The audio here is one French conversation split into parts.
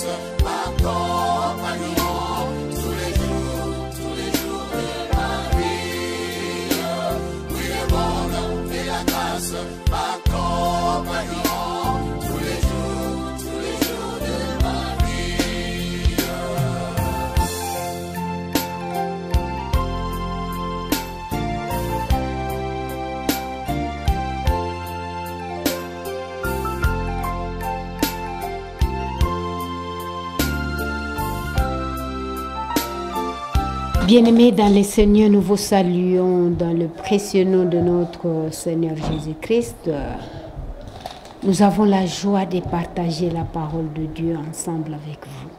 grâce m'accompagneront tous les jours de ma vie. Oui, le bonheur et la grâce m'accompagneront tous les jours de ma vie. Bien-aimés dans le Seigneur, nous vous saluons dans le précieux nom de notre Seigneur Jésus-Christ. Nous avons la joie de partager la parole de Dieu ensemble avec vous.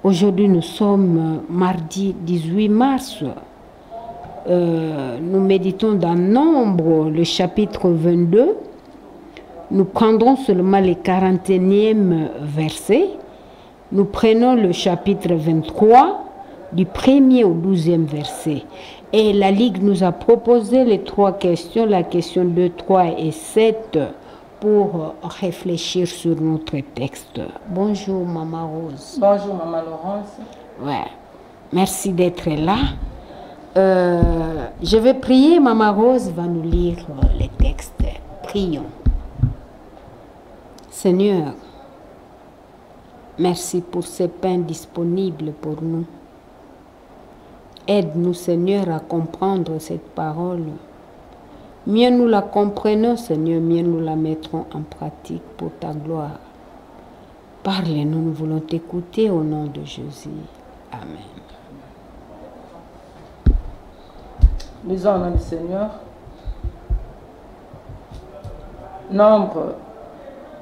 Aujourd'hui, nous sommes mardi 18 mars. Nous méditons dans Nombre, le chapitre 22. Nous prendrons seulement les 41e versets. Nous prenons le chapitre 23. Du 1er au 12e verset. Et la Ligue nous a proposé les 3 questions, la question 2, 3 et 7, pour réfléchir sur notre texte. Bonjour, Maman Rose. Bonjour, Maman Laurence. Ouais. Merci d'être là. Je vais prier. Maman Rose va nous lire les textes. Prions. Seigneur, merci pour ces pains disponibles pour nous. Aide-nous, Seigneur, à comprendre cette parole. Mieux nous la comprenons, Seigneur, mieux nous la mettrons en pratique pour ta gloire. Parle-nous, nous voulons t'écouter au nom de Jésus. Amen. Lisons au nom du Seigneur. Nombre,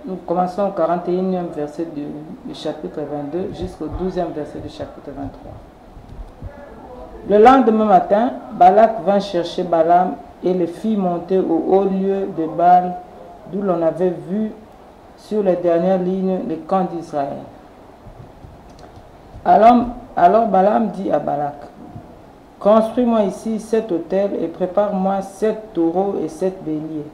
nous commençons au 41e verset du chapitre 22 jusqu'au 12e verset du chapitre 23. Le lendemain matin, Balak vint chercher Balaam et le fit monter au haut lieu de Baal, d'où l'on avait vu sur les dernières lignes les camps d'Israël. Alors Balaam dit à Balak, « Construis-moi ici 7 autels et prépare-moi 7 taureaux et 7 béliers. »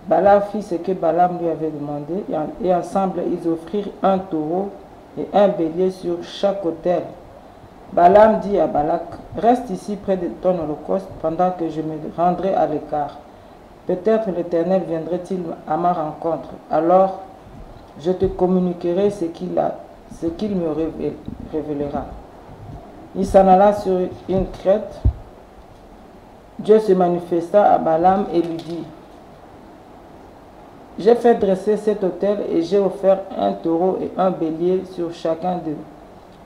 Balak fit ce que Balaam lui avait demandé, et ensemble ils offrirent un taureau et un bélier sur chaque autel. Balaam dit à Balak, « Reste ici près de ton holocauste pendant que je me rendrai à l'écart. Peut-être l'Éternel viendrait-il à ma rencontre. Alors je te communiquerai ce qu'il me révélera. » Il s'en alla sur une crête. Dieu se manifesta à Balaam et lui dit, « J'ai fait dresser cet autel et j'ai offert un taureau et un bélier sur chacun d'eux. »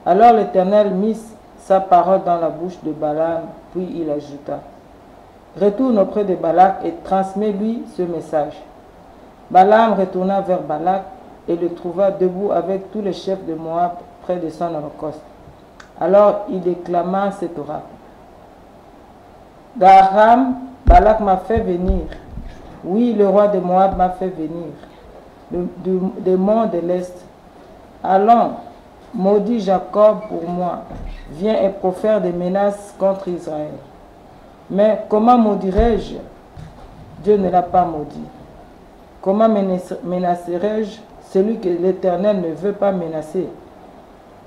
Alors l'Éternel mit sa parole dans la bouche de Balaam, puis il ajouta, « Retourne auprès de Balak et transmets-lui ce message. » Balaam retourna vers Balak et le trouva debout avec tous les chefs de Moab près de son holocauste. Alors il déclama cet oracle. « D'Aram, Balak m'a fait venir. Oui, le roi de Moab m'a fait venir, des monts de l'Est. Allons, maudit Jacob pour moi, viens et profère des menaces contre Israël. Mais comment maudirais-je? Dieu ne l'a pas maudit. Comment menacerais-je celui que l'Éternel ne veut pas menacer?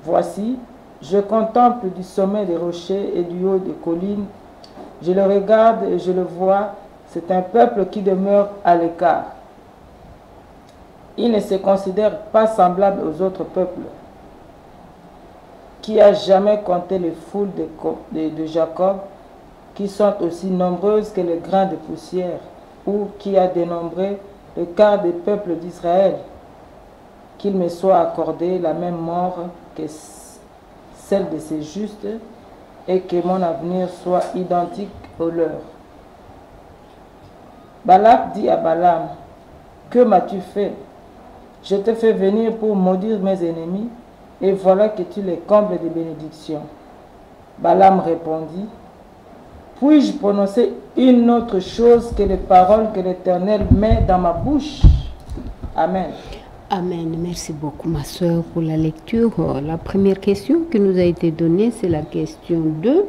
Voici, je contemple du sommet des rochers et du haut des collines. Je le regarde et je le vois, c'est un peuple qui demeure à l'écart. Il ne se considère pas semblable aux autres peuples. Qui a jamais compté les foules de Jacob, qui sont aussi nombreuses que les grains de poussière, ou qui a dénombré le quart des peuples d'Israël? Qu'il me soit accordé la même mort que celle de ces justes, et que mon avenir soit identique au leur. Balak dit à Balaam, « Que m'as-tu fait? Je t'ai fait venir pour maudire mes ennemis, et voilà que tu les combles de bénédictions. » Balaam répondit, « Puis-je prononcer une autre chose que les paroles que l'Éternel met dans ma bouche? » Amen. Amen. Merci beaucoup, ma soeur, pour la lecture. La première question qui nous a été donnée, c'est la question 2.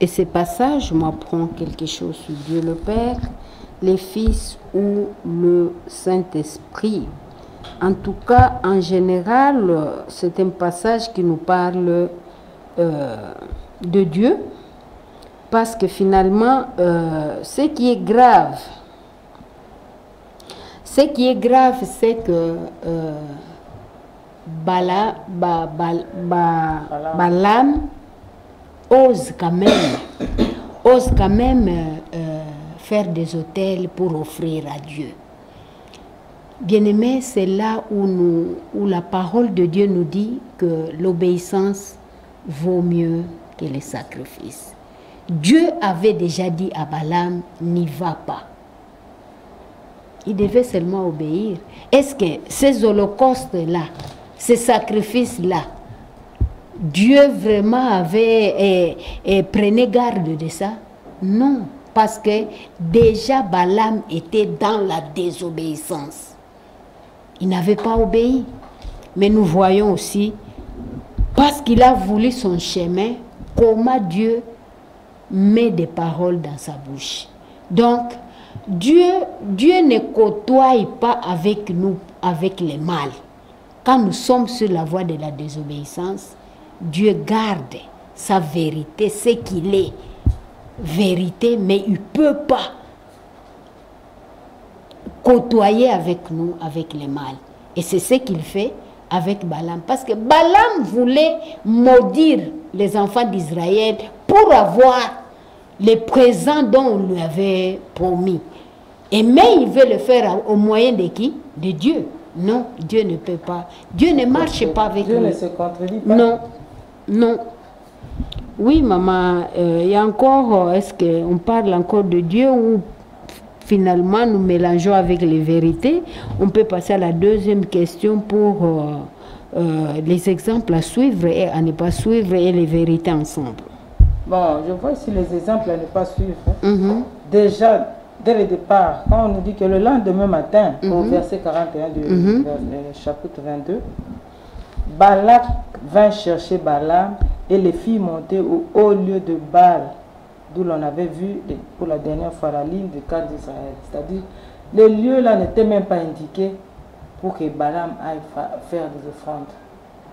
Et ce passage m'apprend quelque chose sur Dieu le Père, les Fils ou le Saint-Esprit. En tout cas, en général, c'est un passage qui nous parle de Dieu, parce que finalement, ce qui est grave, c'est que Balaam ose quand même faire des autels pour offrir à Dieu. Bien-aimés, c'est là où la parole de Dieu nous dit que l'obéissance vaut mieux que les sacrifices. Dieu avait déjà dit à Balaam, n'y va pas. Il devait seulement obéir. Est-ce que ces holocaustes-là, ces sacrifices-là, Dieu vraiment prenait garde de ça? Non, parce que déjà Balaam était dans la désobéissance. Il n'avait pas obéi. Mais nous voyons aussi, parce qu'il a voulu son chemin, comment Dieu met des paroles dans sa bouche. Donc, Dieu ne côtoie pas avec nous, avec le mal. Quand nous sommes sur la voie de la désobéissance, Dieu garde sa vérité, ce qu'il est, vérité, mais il ne peut pas côtoyer avec nous, avec le mal. Et c'est ce qu'il fait avec Balaam. Parce que Balaam voulait maudire les enfants d'Israël pour avoir les présents dont on lui avait promis. Mais il veut le faire au moyen de qui? De Dieu. Non, Dieu ne peut pas. Dieu ne marche pas avec nous. Dieu ne se contredit pas. Non, non. Oui, maman, il y a encore, est-ce qu'on parle encore de Dieu ou finalement nous mélangeons avec les vérités? On peut passer à la deuxième question pour les exemples à suivre et à ne pas suivre et les vérités ensemble. Bon, je vois ici les exemples à ne pas suivre. Déjà, dès le départ, quand on nous dit que le lendemain matin, au verset 41 du chapitre 22, Balak vint chercher Balaam et les fit monter au haut lieu de Baal, d'où l'on avait vu pour la dernière fois la ligne du cadre d'Israël. C'est-à-dire, les lieux là n'étaient même pas indiqués pour que Balaam aille faire des offrandes,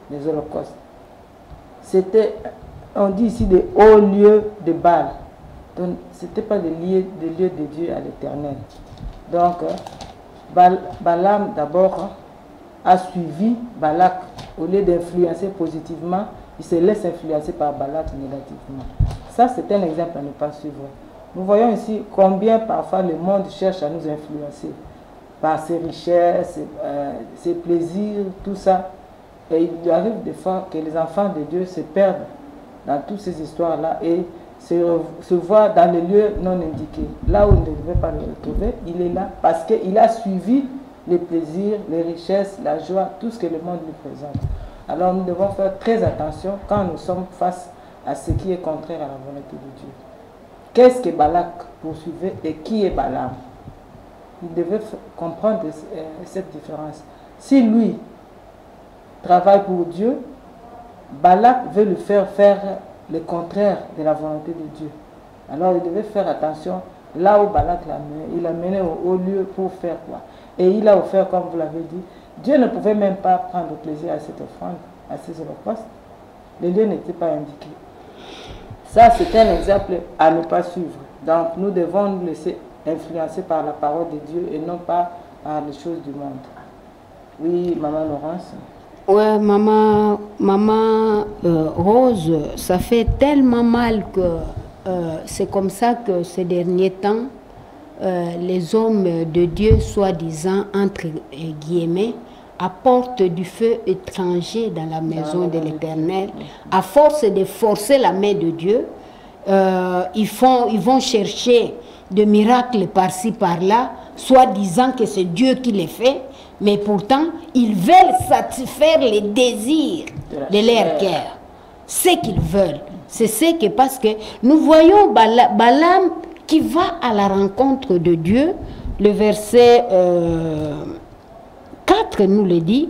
des holocaustes. C'était, on dit ici, des hauts lieux de Baal. Donc, ce n'était pas des lieux de Dieu à l'éternel. Donc, Balaam d'abord a suivi Balak. Au lieu d'influencer positivement, il se laisse influencer par Balak négativement. Ça, c'est un exemple à ne pas suivre. Nous voyons ici combien parfois le monde cherche à nous influencer par ses richesses, ses plaisirs, tout ça. Et il arrive des fois que les enfants de Dieu se perdent dans toutes ces histoires-là et se voient dans les lieux non indiqués. Là où il ne devait pas le retrouver, il est là parce qu'il a suivi les plaisirs, les richesses, la joie, tout ce que le monde lui présente. Alors nous devons faire très attention quand nous sommes face à ce qui est contraire à la volonté de Dieu. Qu'est-ce que Balak poursuivait et qui est Balaam? Il devait comprendre cette différence. Si lui travaille pour Dieu, Balak veut le faire le contraire de la volonté de Dieu. Alors il devait faire attention là où Balak l'a mené. Il l'a mené au lieu pour faire quoi? Et il a offert, comme vous l'avez dit. Dieu ne pouvait même pas prendre plaisir à cette offrande, à ces holocaustes. Les lieux n'étaient pas indiqués. Ça, c'est un exemple à ne pas suivre. Donc, nous devons nous laisser influencer par la parole de Dieu et non pas par les choses du monde. Oui, maman Laurence. Ouais, maman Rose, ça fait tellement mal que c'est comme ça que ces derniers temps, les hommes de Dieu, soi-disant, entre guillemets, apportent du feu étranger dans la maison de l'Éternel. À force de forcer la main de Dieu, ils vont chercher des miracles par-ci, par-là, soi-disant que c'est Dieu qui les fait, mais pourtant, ils veulent satisfaire les désirs de leur cœur. Ce qu'ils veulent. C'est ce que, parce que nous voyons Balaam qui va à la rencontre de Dieu, le verset 4 nous le dit,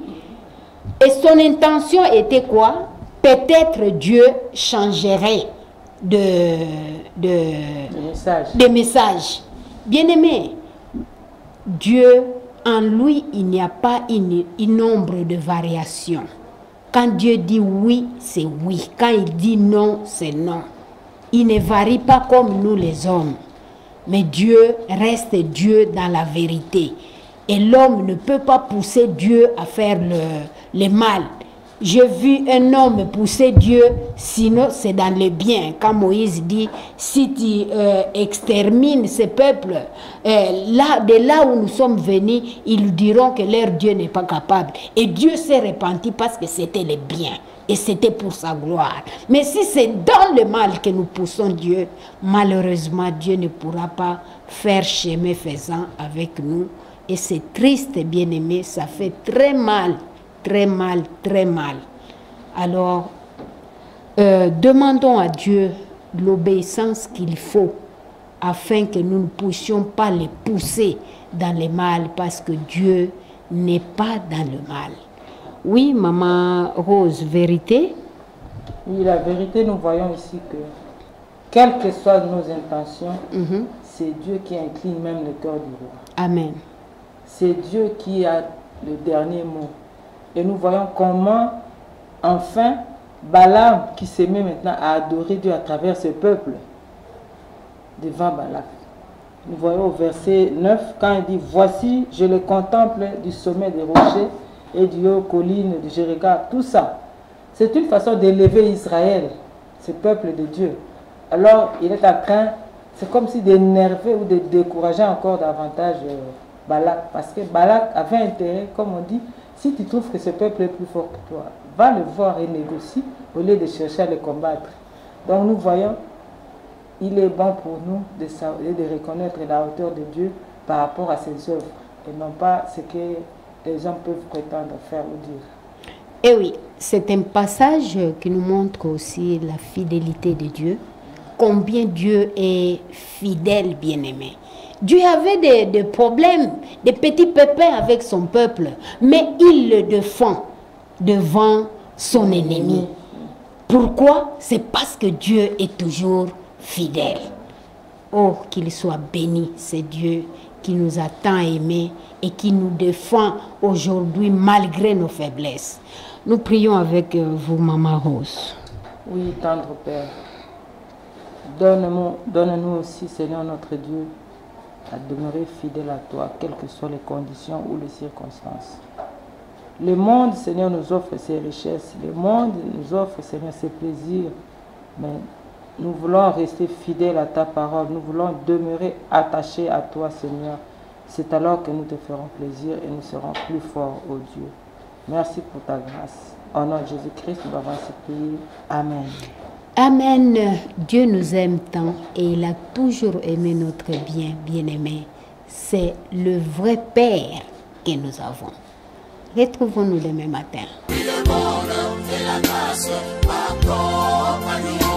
et son intention était quoi? Peut-être Dieu changerait de message. Bien-aimé, Dieu en lui, il n'y a pas une nombre de variations. Quand Dieu dit oui, c'est oui. Quand il dit non, c'est non. Il ne varie pas comme nous les hommes. Mais Dieu reste Dieu dans la vérité. Et l'homme ne peut pas pousser Dieu à faire le mal. J'ai vu un homme pousser Dieu, sinon c'est dans le bien. Quand Moïse dit, si tu extermines ces peuples, de là où nous sommes venus, ils nous diront que leur Dieu n'est pas capable. Et Dieu s'est repenti parce que c'était le bien. Et c'était pour sa gloire. Mais si c'est dans le mal que nous poussons Dieu, malheureusement, Dieu ne pourra pas faire chemin faisant avec nous. Et c'est triste, bien-aimé, ça fait très mal. Très mal, très mal. Alors, demandons à Dieu l'obéissance qu'il faut afin que nous ne puissions pas les pousser dans le mal parce que Dieu n'est pas dans le mal. Oui, Maman Rose, vérité? Oui, la vérité, nous voyons ici que, quelles que soient nos intentions, c'est Dieu qui incline même le cœur du roi. Amen. C'est Dieu qui a le dernier mot. Et nous voyons comment, enfin, Balaam, qui se met maintenant à adorer Dieu à travers ce peuple, devant Balak. Nous voyons au verset 9, quand il dit, « Voici, je le contemple du sommet des rochers et du haut colline de Jérica. » Tout ça, c'est une façon d'élever Israël, ce peuple de Dieu. Alors, il est en train, c'est comme si d'énerver ou de décourager encore davantage Balak. Parce que Balak avait intérêt, comme on dit, si tu trouves que ce peuple est plus fort que toi, va le voir et négocie au lieu de chercher à le combattre. Donc nous voyons, il est bon pour nous de reconnaître la hauteur de Dieu par rapport à ses œuvres et non pas ce que les hommes peuvent prétendre faire ou dire. Et oui, c'est un passage qui nous montre aussi la fidélité de Dieu, combien Dieu est fidèle, bien-aimé. Dieu avait des problèmes, des petits pépins avec son peuple, mais il le défend devant son ennemi. Pourquoi? C'est parce que Dieu est toujours fidèle. Oh, qu'il soit béni, c'est Dieu qui nous a tant aimés et qui nous défend aujourd'hui malgré nos faiblesses. Nous prions avec vous, Maman Rose. Oui, tendre Père, donne-nous aussi, Seigneur notre Dieu, à demeurer fidèle à toi, quelles que soient les conditions ou les circonstances. Le monde, Seigneur, nous offre ses richesses. Le monde nous offre, Seigneur, ses plaisirs. Mais nous voulons rester fidèles à ta parole. Nous voulons demeurer attachés à toi, Seigneur. C'est alors que nous te ferons plaisir et nous serons plus forts, ô Dieu. Merci pour ta grâce. Au nom de Jésus-Christ, nous avons ainsi prié. Amen. Amen. Dieu nous aime tant et il a toujours aimé notre bien, bien-aimé. C'est le vrai Père que nous avons. Retrouvons-nous demain matin. Et le monde et la grâce accompagnent.